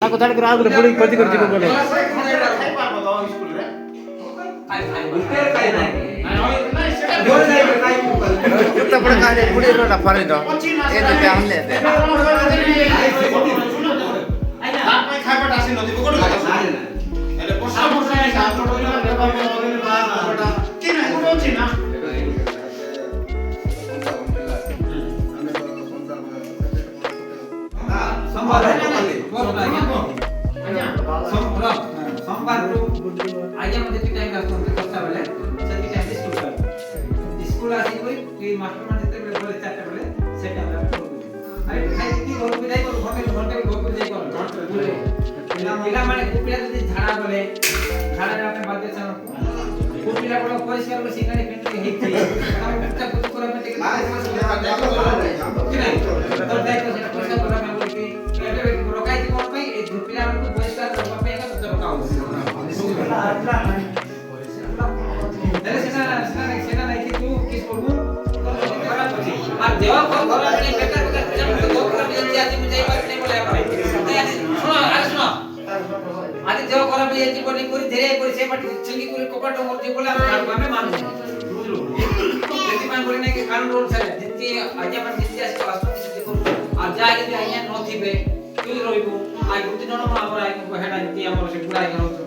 aku tadi kira aku boleh pergi kerja ke mana? Kita pernah kali boleh berapa hari dah? Ini dia hamil deh. सोमवार को आइए मुझे time लागतो करता बेले सभी टाइम स्कूल आसी कोई कि मास्टर मान जते बेले बोले 4टा बेले से टाइम लागतो अरे खाई की घर पे जाई को घंटे घर पे जाई को पिला माने कुपिला जदी झाड़ा बोले झाड़ा आपने बात दे सन कुपिला को परिष्कार को सिंगाने पेंट हेई थी हम कुत्ता कुछ करा में टिके कि नहीं तो देखो से पैसा करा में बोल के एबे रोकाई थी कोन भाई ए कुपिला को परिष्कार करबा पे का तो रोकाओ अरे सेना नहीं कि तू किस बोलू আর দেওয়া করা মানে বেকার বেকার জন্য তো করা মিলে যাচ্ছে আমি যাই পারি বলে আমার শোনো আরে শোনো আরে দেওয়া করা মিলে যাচ্ছে বলি করে ধীরে করে সে পাটি চিনি করে কপাট মরজি বলে আমি মানব বুঝলো যদি মান বলি না কি কারণ রোড সাইড দিতে আজ আমার দিতে আসতো আসতো দিতে করব আর যা যদি আইয়া নথিবে তুই রইব আই গুটি জন আমার আই কো হেডা দিতে আমার সে গুড়াই গেল তো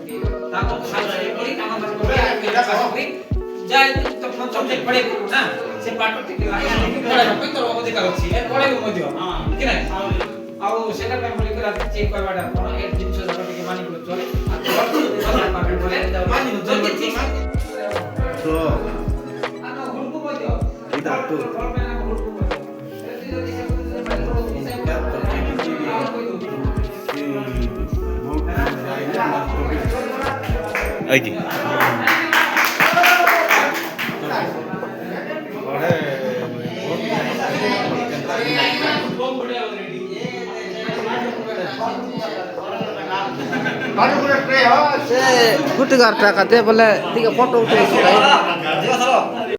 তারপর তো সাইড করি আমার বাস করি আর কি করি যাই তো সাবজেক্ট পড়ে না সে পাঠ থেকে আইয়া পড়ে হবে তো অধিকার আছে এর পড়ে মধ্যে কি না ଆଉ ସେଟା ପାଇଁ ବୋଲି କରି ଆଜି ଚେକ୍ କରିବାଟା ଆପଣ ଏ ଜିନିଷ ଯାକ ଟିକେ ମାନି କରି ଚলে ଆଉ ପାକେଟ ବୋଲେ ମାନି ଯଦି ଠିକ তো ଆନ ହୁଳକୁ ମଧ୍ୟ ଏଇଟା ତ ହୁଳକୁ ମଧ୍ୟ ଯଦି ଯଦି আইকি Se guti gar taka te bole tiga foto utai.